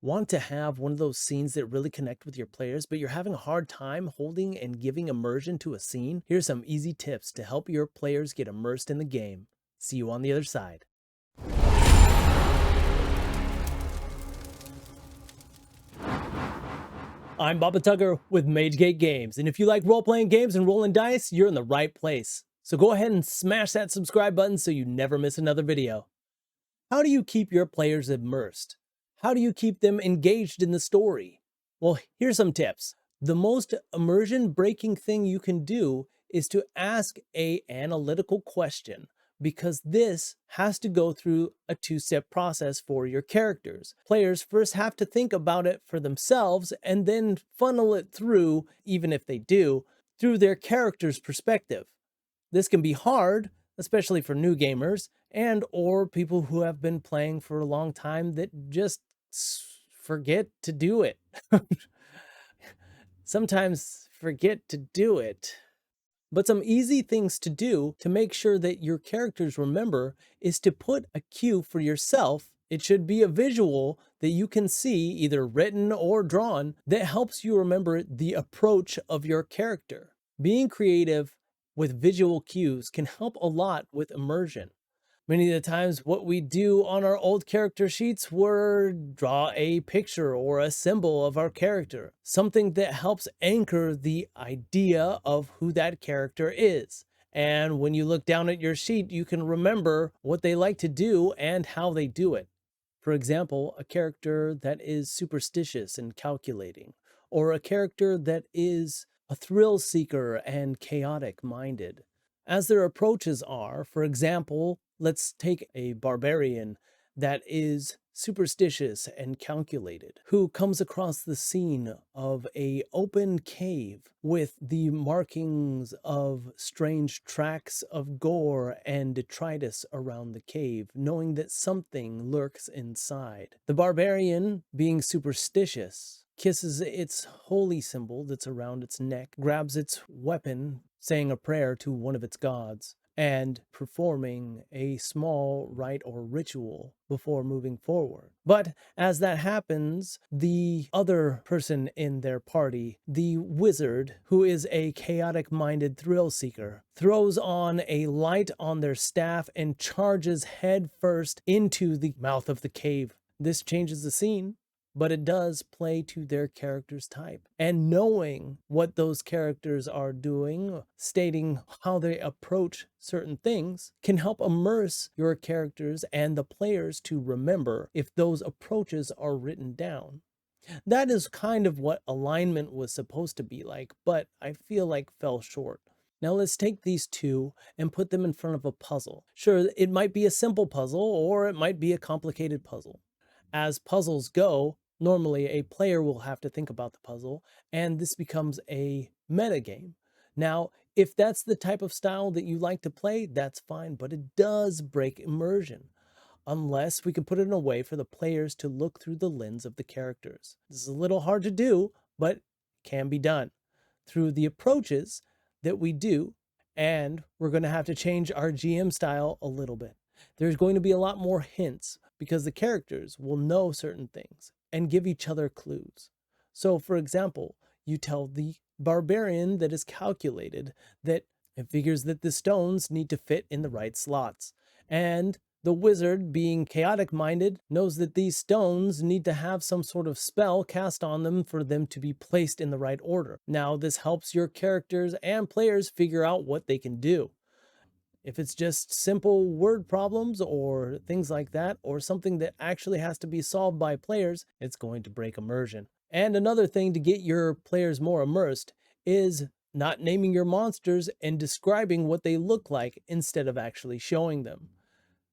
Want to have one of those scenes that really connect with your players, but you're having a hard time holding and giving immersion to a scene? Here's some easy tips to help your players get immersed in the game. See you on the other side. I'm Baba Tugger with MageGate Games, and if you like role-playing games and rolling dice, you're in the right place. So go ahead and smash that subscribe button so you never miss another video. How do you keep your players immersed? How do you keep them engaged in the story? Well, here's some tips. The most immersion-breaking thing you can do is to ask an analytical question, because this has to go through a two-step process for your characters. Players first have to think about it for themselves and then funnel it through, even if they do, through their character's perspective. This can be hard, especially for new gamers and or people who have been playing for a long time that just forget to do it. Sometimes forget to do it. But some easy things to do to make sure that your characters remember is to put a cue for yourself. It should be a visual that you can see, either written or drawn, that helps you remember the approach of your character. Being creative with visual cues can help a lot with immersion. Many of the times what we do on our old character sheets were draw a picture or a symbol of our character, something that helps anchor the idea of who that character is. And when you look down at your sheet, you can remember what they like to do and how they do it. For example, a character that is superstitious and calculating, or a character that is a thrill seeker and chaotic minded. As their approaches are, for example, let's take a barbarian that is superstitious and calculated, who comes across the scene of an open cave with the markings of strange tracks of gore and detritus around the cave, knowing that something lurks inside. The barbarian, being superstitious, kisses its holy symbol that's around its neck, grabs its weapon, saying a prayer to one of its gods, and performing a small rite or ritual before moving forward. But as that happens, the other person in their party, the wizard, who is a chaotic-minded thrill seeker, throws on a light on their staff and charges head first into the mouth of the cave. This changes the scene, but it does play to their character's type. And knowing what those characters are doing, stating how they approach certain things, can help immerse your characters and the players to remember if those approaches are written down. That is kind of what alignment was supposed to be like, but I feel like fell short. Now let's take these two and put them in front of a puzzle. Sure, it might be a simple puzzle or it might be a complicated puzzle. As puzzles go, normally a player will have to think about the puzzle, and this becomes a metagame. Now, if that's the type of style that you like to play, that's fine, but it does break immersion, unless we can put it in a way for the players to look through the lens of the characters. This is a little hard to do, but can be done through the approaches that we do, and we're going to have to change our GM style a little bit. There's going to be a lot more hints because the characters will know certain things and give each other clues. So for example, you tell the barbarian that is calculated that it figures that the stones need to fit in the right slots. And the wizard, being chaotic minded, knows that these stones need to have some sort of spell cast on them for them to be placed in the right order. Now this helps your characters and players figure out what they can do. If it's just simple word problems or things like that, or something that actually has to be solved by players, it's going to break immersion. And another thing to get your players more immersed is not naming your monsters and describing what they look like instead of actually showing them.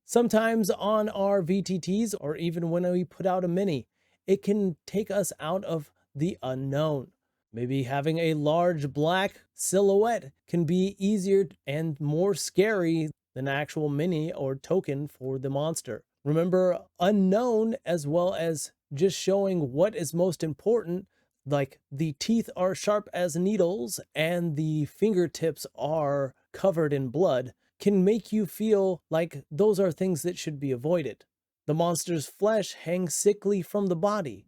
Sometimes on our VTTs, or even when we put out a mini, it can take us out of the unknown. Maybe having a large black silhouette can be easier and more scary than actual mini or token for the monster. Remember, unknown as well as just showing what is most important, like the teeth are sharp as needles and the fingertips are covered in blood, can make you feel like those are things that should be avoided. The monster's flesh hangs sickly from the body.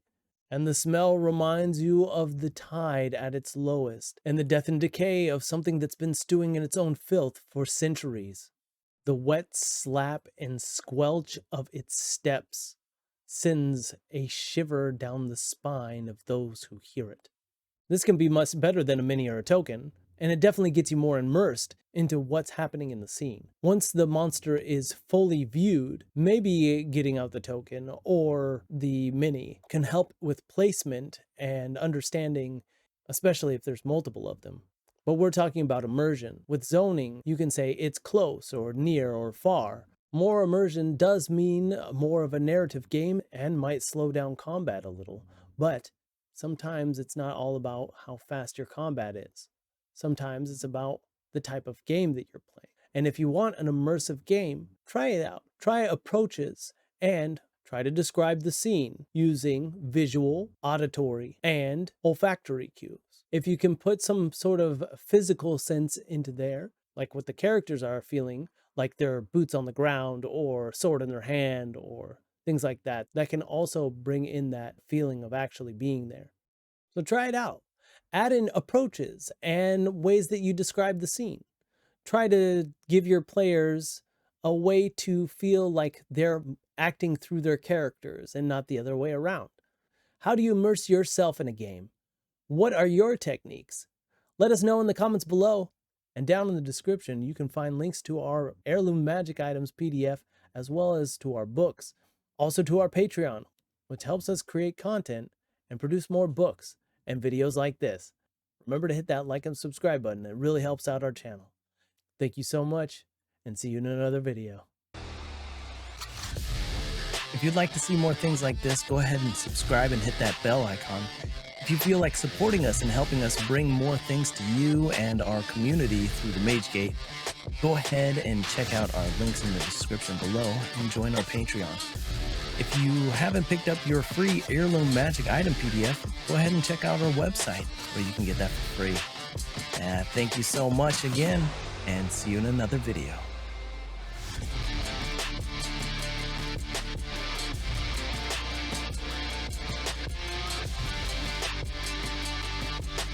And the smell reminds you of the tide at its lowest, and the death and decay of something that's been stewing in its own filth for centuries. The wet slap and squelch of its steps sends a shiver down the spine of those who hear it. This can be much better than a mini or a token, and it definitely gets you more immersed into what's happening in the scene. Once the monster is fully viewed, maybe getting out the token or the mini can help with placement and understanding, especially if there's multiple of them. But we're talking about immersion. With zoning, you can say it's close or near or far. More immersion does mean more of a narrative game and might slow down combat a little, but sometimes it's not all about how fast your combat is. Sometimes it's about the type of game that you're playing. And if you want an immersive game, try it out. Try approaches and try to describe the scene using visual, auditory, and olfactory cues. If you can put some sort of physical sense into there, like what the characters are feeling, like their boots on the ground or sword in their hand or things like that, that can also bring in that feeling of actually being there. So try it out. Add in approaches and ways that you describe the scene. Try to give your players a way to feel like they're acting through their characters and not the other way around. How do you immerse yourself in a game? What are your techniques? Let us know in the comments below. And down in the description, you can find links to our Heirloom Magic Items PDF, as well as to our books. Also to our Patreon, which helps us create content and produce more books and videos like this. Remember to hit that like and subscribe button. It really helps out our channel. Thank you so much, and see you in another video. If you'd like to see more things like this, go ahead and subscribe and hit that bell icon. If you feel like supporting us and helping us bring more things to you and our community through the MageGate, go ahead and check out our links in the description below and join our Patreon. If you haven't picked up your free Heirloom Magic Item PDF, go ahead and check out our website where you can get that for free. Thank you so much again, and see you in another video.